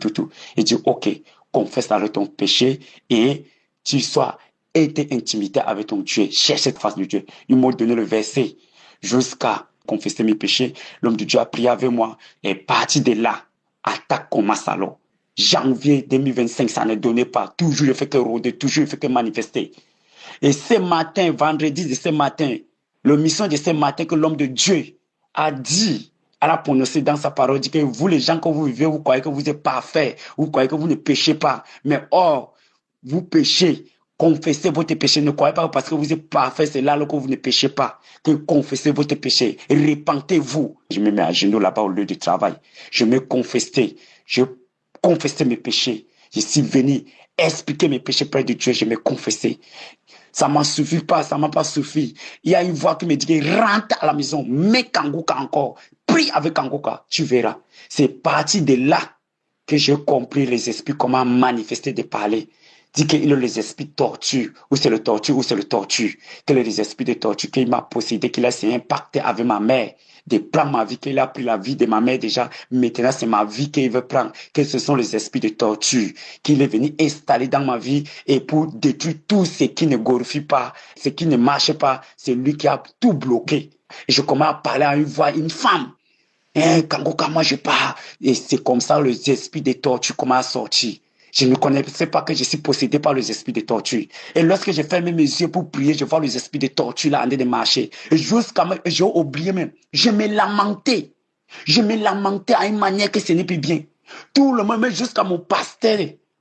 Il dit ok, confesse alors ton péché et tu sois été intimité avec ton Dieu. Cherche cette face de Dieu. Il m'a donné le verset jusqu'à confesser mes péchés. L'homme de Dieu a prié avec moi et parti de là, attaque commence alors. Janvier 2025, ça ne donnait pas. Toujours je fais que rôder, toujours je fais que manifester. Et ce matin, vendredi de ce matin, le mission de ce matin que l'homme de Dieu a dit, elle a prononcé dans sa parole, dit que vous les gens que vous vivez, vous croyez que vous êtes parfaits, vous croyez que vous ne péchez pas, mais or, vous péchez. Confessez votre péché. Ne croyez pas parce que vous êtes parfait, c'est là que vous ne péchez pas. Que confessez votre péché. Repentez-vous. Je me mets à genoux là-bas au lieu de travail. Je me confessais. Je confessais mes péchés. Je suis venu expliquer mes péchés près de Dieu. Je me confessais. Ça ne m'a suffi pas, ça ne m'a pas suffi. Il y a une voix qui me dit rentre à la maison, mets Kangoka encore. Prie avec Kangoka, tu verras. C'est parti de là que j'ai compris les esprits, comment manifester de parler. Dit qu'il a les esprits de torture, ou c'est le torture, que les esprits de torture qu'il m'a possédé, qu'il a s'est impacté avec ma mère, de prendre ma vie, qu'il a pris la vie de ma mère déjà, maintenant c'est ma vie qu'il veut prendre, que ce sont les esprits de torture, qu'il est venu installer dans ma vie, et pour détruire tout ce qui ne glorifie pas, ce qui ne marche pas, c'est lui qui a tout bloqué. Et je commence à parler à une voix, une femme. Kangoka, moi je pars. Et c'est comme ça les esprits de torture commencent à sortir. Je ne connaissais pas que je suis possédé par les esprits de torture. Et lorsque je ferme mes yeux pour prier, je vois les esprits de torture là en train de marcher. Et jusqu'à même, j'ai oublié même. Je me lamentais. À une manière que ce n'est plus bien. Tout le monde, même jusqu'à mon pasteur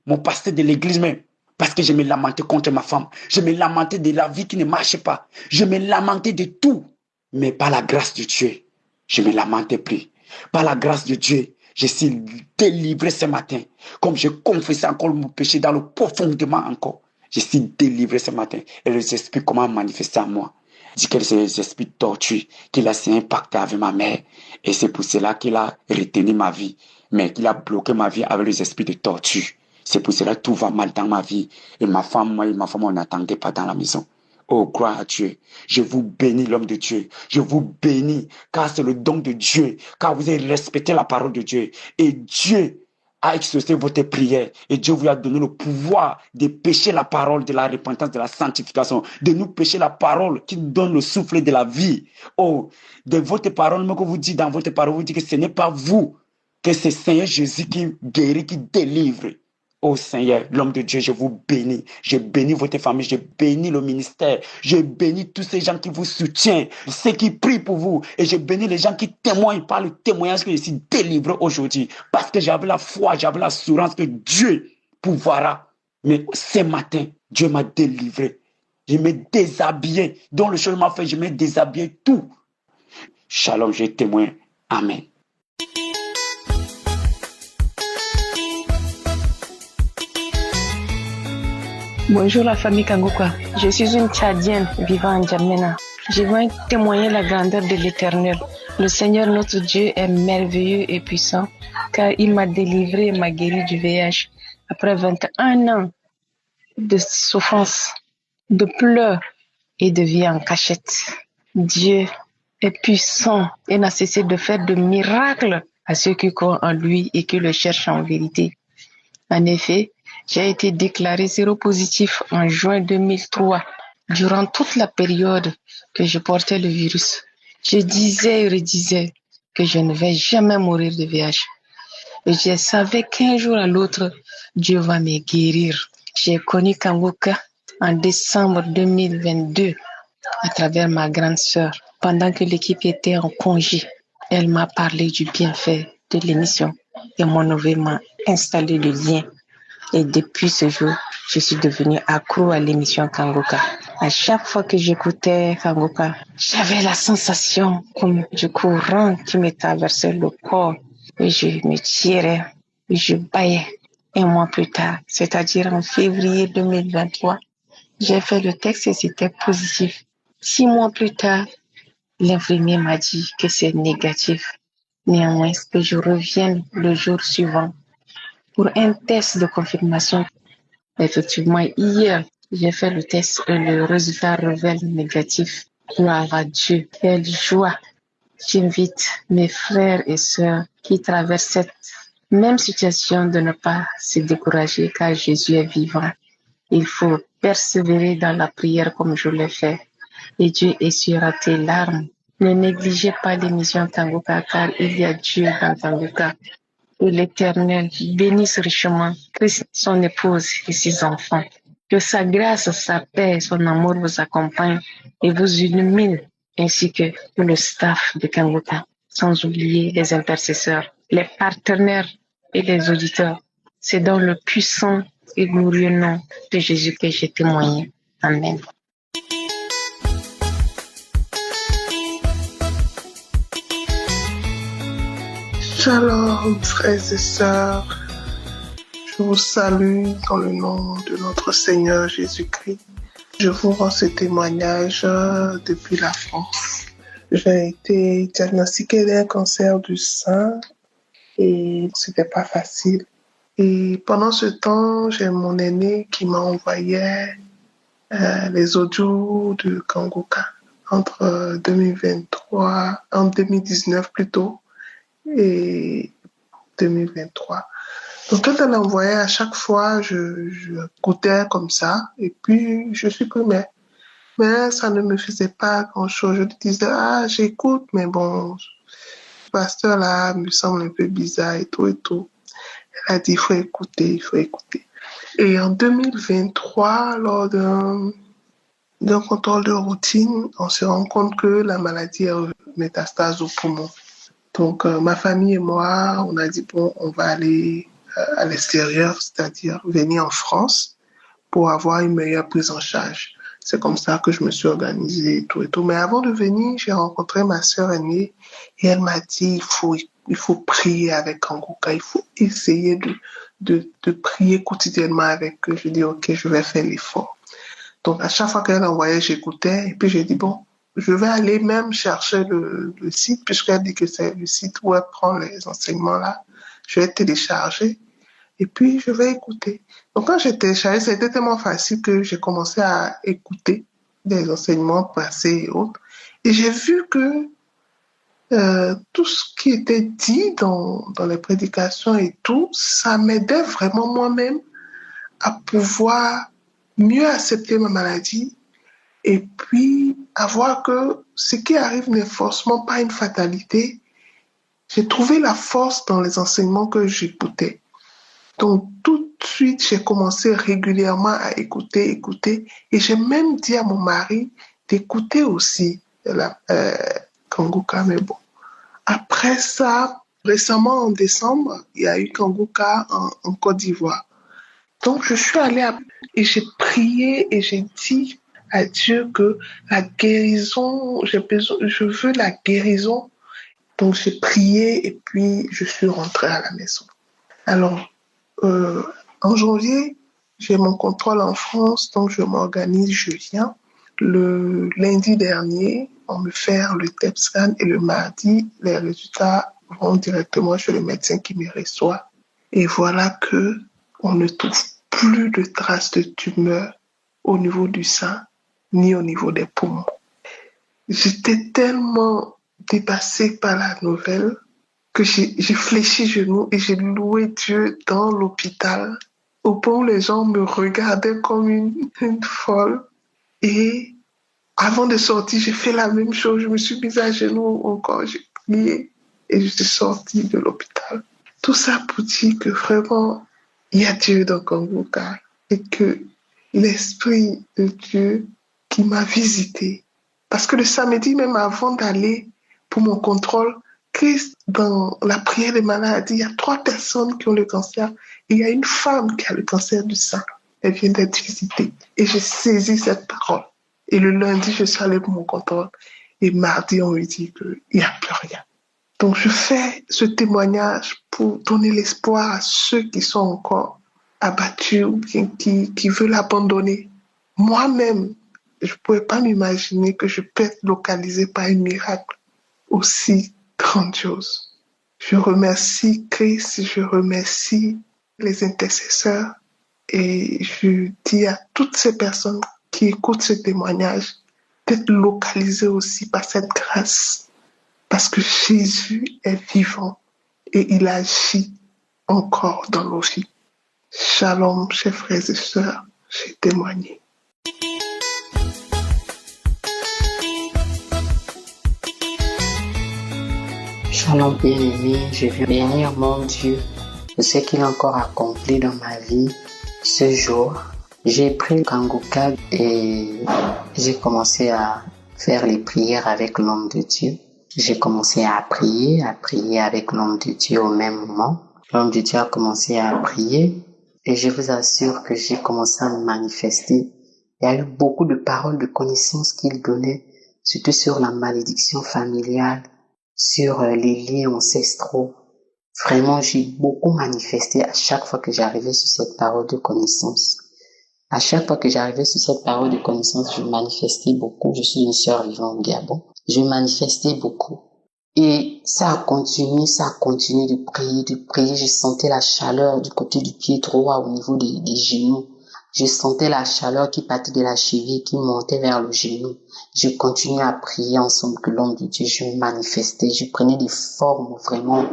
de l'église même. Parce que je me lamentais contre ma femme. Je me lamentais de la vie qui ne marche pas. Je me lamentais de tout. Mais par la grâce de Dieu, je ne me lamentais plus. Par la grâce de Dieu, je suis délivré ce matin. Comme je confessais encore mon péché dans le profondément encore. Je suis délivré ce matin. Et les esprits comment manifester à moi. Dit que c'est les esprits de torture qu'il a s'est impacté avec ma mère. Et c'est pour cela qu'il a retenu ma vie. Mais qu'il a bloqué ma vie avec les esprits de torture. C'est pour cela que tout va mal dans ma vie. Et ma femme, on n'attendait pas dans la maison. Oh, gloire à Dieu. Je vous bénis, l'homme de Dieu. Je vous bénis, car c'est le don de Dieu, car vous avez respecté la parole de Dieu. Et Dieu a exaucé votre prière. Et Dieu vous a donné le pouvoir de pécher la parole de la repentance, de la sanctification, de nous pécher la parole qui nous donne le souffle de la vie. Oh, de votre parole, que vous dites dans votre parole, vous dites que ce n'est pas vous, que c'est Seigneur Jésus qui guérit, qui délivre. Oh Seigneur, l'homme de Dieu, je vous bénis. Je bénis votre famille, je bénis le ministère, je bénis tous ces gens qui vous soutiennent, ceux qui prient pour vous. Et je bénis les gens qui témoignent par le témoignage que je suis délivré aujourd'hui. Parce que j'avais la foi, j'avais l'assurance que Dieu pourvoira. Mais ce matin, Dieu m'a délivré. Je me déshabillé. Dans le chemin m'a fait, je me déshabillé tout. Shalom, je témoigne. Amen. Bonjour la famille Kangoka. Je suis une Tchadienne vivant en Djamena. Je viens témoigner la grandeur de l'Éternel. Le Seigneur notre Dieu est merveilleux et puissant car il m'a délivré et m'a guéri du VIH après 21 ans de souffrance, de pleurs et de vie en cachette. Dieu est puissant et n'a cessé de faire de miracles à ceux qui croient en lui et qui le cherchent en vérité. En effet, j'ai été déclaré séropositif en juin 2003. Durant toute la période que je portais le virus, je disais et redisais que je ne vais jamais mourir de VIH. Et je savais qu'un jour à l'autre, Dieu va me guérir. J'ai connu Kangoka en décembre 2022 à travers ma grande sœur. Pendant que l'équipe était en congé, elle m'a parlé du bienfait de l'émission et mon neveu m'a installé le lien. Et depuis ce jour, je suis devenue accro à l'émission Kangoka. À chaque fois que j'écoutais Kangoka, j'avais la sensation comme du courant qui me traversait le corps. Et je me tirais, et je baillais. Un mois plus tard, c'est-à-dire en février 2023, j'ai fait le test et c'était positif. 6 mois plus tard, l'infirmier m'a dit que c'est négatif. Néanmoins, que je revienne le jour suivant pour un test de confirmation. Effectivement, hier, j'ai fait le test et le résultat révèle négatif. Gloire à Dieu. Quelle joie. J'invite mes frères et sœurs qui traversent cette même situation de ne pas se décourager car Jésus est vivant. Il faut persévérer dans la prière comme je l'ai fait et Dieu essuiera tes larmes. Ne négligez pas l'émission Kangoka car il y a Dieu dans Kangoka. Que l'Éternel bénisse richement Christ, son épouse et ses enfants. Que sa grâce, sa paix, son amour vous accompagnent et vous illumine, ainsi que le staff de Kangoka, sans oublier les intercesseurs, les partenaires et les auditeurs. C'est dans le puissant et glorieux nom de Jésus que j'ai témoigné. Amen. Shalom, frères et sœurs. Je vous salue dans le nom de notre Seigneur Jésus-Christ. Je vous rends ce témoignage depuis la France. J'ai été diagnostiquée d'un cancer du sein et c'était pas facile. Et pendant ce temps, j'ai mon aîné qui m'a envoyé les audios de Kangoka entre 2019 plutôt, et 2023. Donc quand elle envoyait à chaque fois, je écoutais comme ça et puis je supprimais. Mais ça ne me faisait pas grand-chose. Je lui disais, j'écoute, mais bon, ce pasteur là me semble un peu bizarre et tout et tout. Elle a dit, il faut écouter. Et en 2023, lors d'un contrôle de routine, on se rend compte que la maladie est métastase au poumon. Donc, ma famille et moi, on a dit, bon, on va aller à l'extérieur, c'est-à-dire venir en France pour avoir une meilleure prise en charge. C'est comme ça que je me suis organisée et tout et tout. Mais avant de venir, j'ai rencontré ma sœur aînée et elle m'a dit, il faut prier avec Kangoka, il faut essayer de prier quotidiennement avec eux. Je dis, ok, je vais faire l'effort. Donc, à chaque fois qu'elle envoyait, j'écoutais et puis j'ai dit, bon, je vais aller même chercher le site, puisqu'elle dit que c'est le site où elle prend les enseignements là. Je vais télécharger et puis je vais écouter. Donc quand j'ai téléchargé, c'était tellement facile que j'ai commencé à écouter des enseignements passés et autres. Et j'ai vu que tout ce qui était dit dans les prédications et tout, ça m'aidait vraiment moi-même à pouvoir mieux accepter ma maladie et puis à voir que ce qui arrive n'est forcément pas une fatalité. J'ai trouvé la force dans les enseignements que j'écoutais. Donc, tout de suite, j'ai commencé régulièrement à écouter. Et j'ai même dit à mon mari d'écouter aussi la Kanguka. Mais bon, après ça, récemment en décembre, il y a eu Kanguka en Côte d'Ivoire. Donc, je suis allée et j'ai prié et j'ai dit à Dieu que la guérison, je veux la guérison. Donc, j'ai prié et puis je suis rentrée à la maison. Alors, en janvier, j'ai mon contrôle en France, donc je m'organise, je viens. Le lundi dernier, on me fait le TEP scan et le mardi, les résultats vont directement chez le médecin qui me reçoit. Et voilà que on ne trouve plus de traces de tumeur au niveau du sein ni au niveau des poumons. J'étais tellement dépassée par la nouvelle que j'ai fléchi genoux et j'ai loué Dieu dans l'hôpital. Au point où les gens me regardaient comme une folle. Et avant de sortir, j'ai fait la même chose. Je me suis mise à genoux encore, j'ai prié et je suis sortie de l'hôpital. Tout ça pour dire que vraiment, il y a Dieu dans Kanguka et que l'Esprit de Dieu qui m'a visité. Parce que le samedi, même avant d'aller pour mon contrôle, Christ, dans la prière des maladies, il y a 3 personnes qui ont le cancer et il y a une femme qui a le cancer du sein. Elle vient d'être visitée. Et j'ai saisi cette parole. Et le lundi, je suis allée pour mon contrôle. Et mardi, on me dit qu'il n'y a plus rien. Donc, je fais ce témoignage pour donner l'espoir à ceux qui sont encore abattus ou bien qui veulent abandonner. Moi-même, je ne pouvais pas m'imaginer que je peux être localisée par un miracle aussi grandiose. Je remercie Christ, je remercie les intercesseurs et je dis à toutes ces personnes qui écoutent ce témoignage d'être localisées aussi par cette grâce. Parce que Jésus est vivant et il agit encore dans nos vies. Shalom, chers frères et sœurs, j'ai témoigné. Shalom bien-aimé, je veux bénir mon Dieu pour ce qu'il a encore accompli dans ma vie. Ce jour, j'ai pris Kanguka et j'ai commencé à faire les prières avec l'homme de Dieu. J'ai commencé à prier avec l'homme de Dieu au même moment. L'homme de Dieu a commencé à prier et je vous assure que j'ai commencé à me manifester. Il y a eu beaucoup de paroles de connaissances qu'il donnait, surtout sur la malédiction familiale, sur les liens ancestraux. Vraiment, j'ai beaucoup manifesté à chaque fois que j'arrivais sur cette parole de connaissance. À chaque fois que j'arrivais sur cette parole de connaissance, je manifestais beaucoup. Je suis une sœur vivant au Gabon. Je manifestais beaucoup. Et ça a continué de prier. Je sentais la chaleur du côté du pied droit au niveau des genoux. Je sentais la chaleur qui partait de la cheville, qui montait vers le genou. Je continuais à prier ensemble que l'homme de Dieu, je manifestais. Je prenais des formes vraiment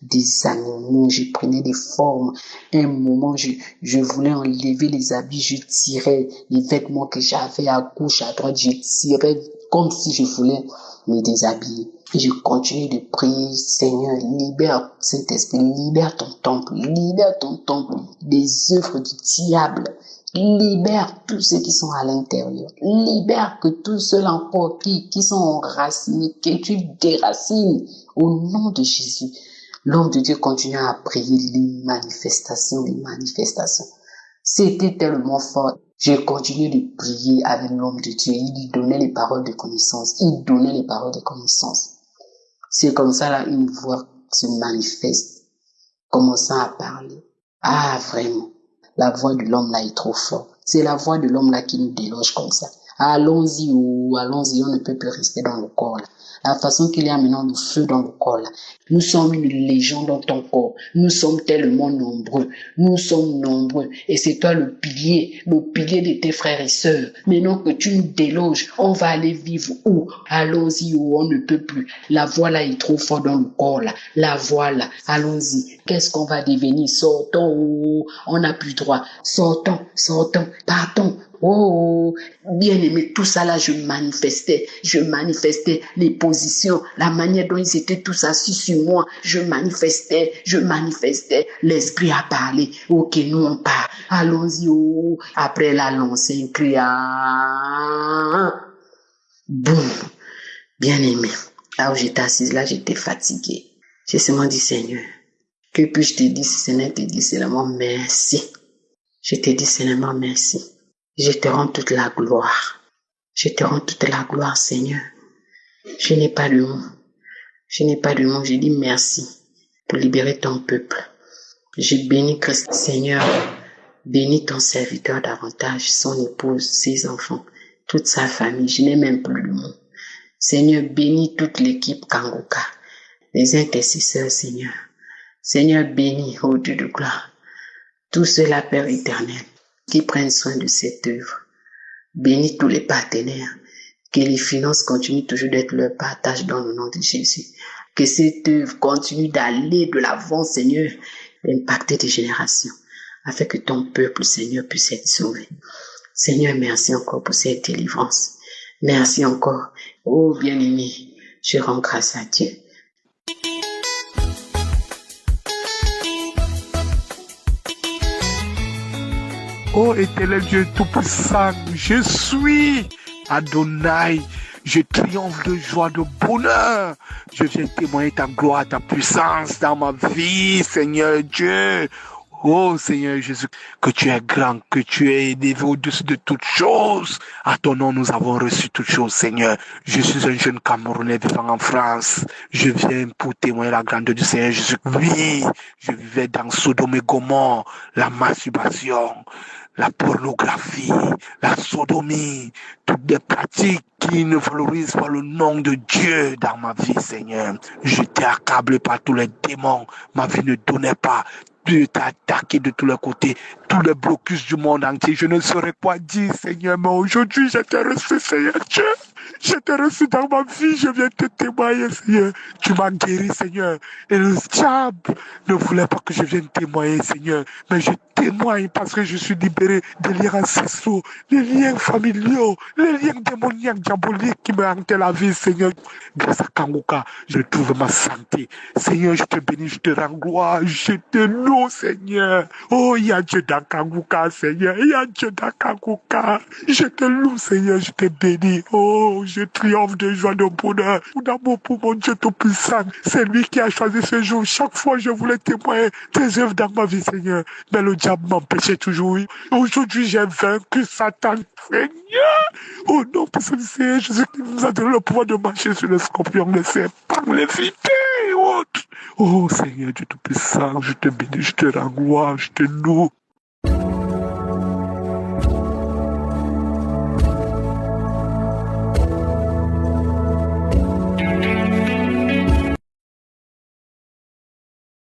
des animaux, je prenais des formes. Un moment, je voulais enlever les habits, je tirais les vêtements que j'avais à gauche, à droite, je tirais comme si je voulais me déshabiller. Et je continuais de prier, Seigneur, libère Saint-Esprit, libère ton temple des œuvres du diable. Libère tous ceux qui sont à l'intérieur. Libère que tous ceux encore qui sont enracinés, que tu déracines au nom de Jésus. L'homme de Dieu continue à prier les manifestations. C'était tellement fort. J'ai continué de prier avec l'homme de Dieu. Il lui donnait les paroles de connaissance. C'est comme ça, là, une voix se manifeste, commençant à parler. Ah, vraiment. La voix de l'homme là est trop forte. C'est la voix de l'homme là qui nous déloge comme ça. Allons-y, on ne peut plus rester dans le corps là. La façon qu'il y a maintenant le feu dans le corps là. Nous sommes une légende dans ton corps. Nous sommes tellement nombreux. Et c'est toi le pilier de tes frères et sœurs. Maintenant que tu nous déloges, on va aller vivre où? Allons-y, on ne peut plus. La voix là est trop forte dans le corps là. La voix là, allons-y. Qu'est-ce qu'on va devenir? Sortons, on n'a plus droit. Sortons, partons. Oh, bien aimé, tout ça là, je manifestais les positions, la manière dont ils étaient tous assis sur moi, je manifestais, l'esprit a parlé. Ok, nous on part, allons-y, oh. Après là, l'on s'inclut, boum, bien aimé. Là où j'étais assise, là, j'étais fatiguée. J'ai seulement dit, Seigneur, que puis-je te dire si ce n'est te dire seulement merci. Je te dis seulement merci. Je te rends toute la gloire. Je te rends toute la gloire, Seigneur. Je n'ai pas de mots. Je dis merci pour libérer ton peuple. Je bénis Christ, Seigneur. Bénis ton serviteur davantage, son épouse, ses enfants, toute sa famille. Je n'ai même plus de mots. Seigneur, bénis toute l'équipe Kangoka, les intercesseurs, Seigneur. Seigneur, bénis, ô Dieu de gloire, tous ceux-là, Père éternel, qui prennent soin de cette œuvre. Bénis tous les partenaires, que les finances continuent toujours d'être leur partage dans le nom de Jésus. Que cette œuvre continue d'aller de l'avant, Seigneur, impacter des générations, afin que ton peuple, Seigneur, puisse être sauvé. Seigneur, merci encore pour cette délivrance. Merci encore. Oh, bien-aimé, je rends grâce à Dieu. Oh, éternel Dieu Tout-Puissant, je suis Adonai. Je triomphe de joie, de bonheur. Je viens témoigner ta gloire, ta puissance dans ma vie, Seigneur Dieu. Oh Seigneur Jésus, que tu es grand, que tu es élevé au-dessus de toutes choses. À ton nom, nous avons reçu toutes choses, Seigneur. Je suis un jeune Camerounais vivant en France. Je viens pour témoigner la grandeur du Seigneur Jésus. Oui, je vivais dans Sodome et Gomorrhe, la masturbation, la pornographie, la sodomie, toutes des pratiques qui ne valorisent pas le nom de Dieu dans ma vie, Seigneur. J'étais accablé par tous les démons. Ma vie ne donnait pas. Dieu t'a attaqué de tous les côtés, tous les blocus du monde entier. Je ne saurais quoi dire, Seigneur, mais aujourd'hui, je t'ai reçu, Seigneur Dieu. Je t'ai reçu dans ma vie, je viens te témoigner, Seigneur. Tu m'as guéri, Seigneur. Et le diable ne voulait pas que je vienne témoigner, Seigneur. Mais je témoigne parce que je suis libéré des liens ancestraux, les liens familiaux, les liens démoniaques, diaboliques qui me hantaient la vie, Seigneur. Grâce à Kangoka, je trouve ma santé. Seigneur, je te bénis, je te rends gloire, je te loue, Seigneur. Oh, il y a Dieu dans Kangoka, Seigneur. Il y a Dieu dans Kangoka. Je te loue, Seigneur, je te bénis. Oh, je triomphe de joie, de bonheur. Mon amour pour mon Dieu Tout-Puissant. C'est lui qui a choisi ce jour. Chaque fois, je voulais témoigner tes œuvres dans ma vie, Seigneur. Mais le diable m'empêchait toujours. Aujourd'hui, j'ai vaincu Satan, Seigneur. Au nom puissant du Seigneur Jésus qui nous a donné le pouvoir de marcher sur les scorpions, les serpents, les vipères et autres. Oh, Seigneur Dieu Tout-Puissant, je te bénis, je te rends gloire, je te loue.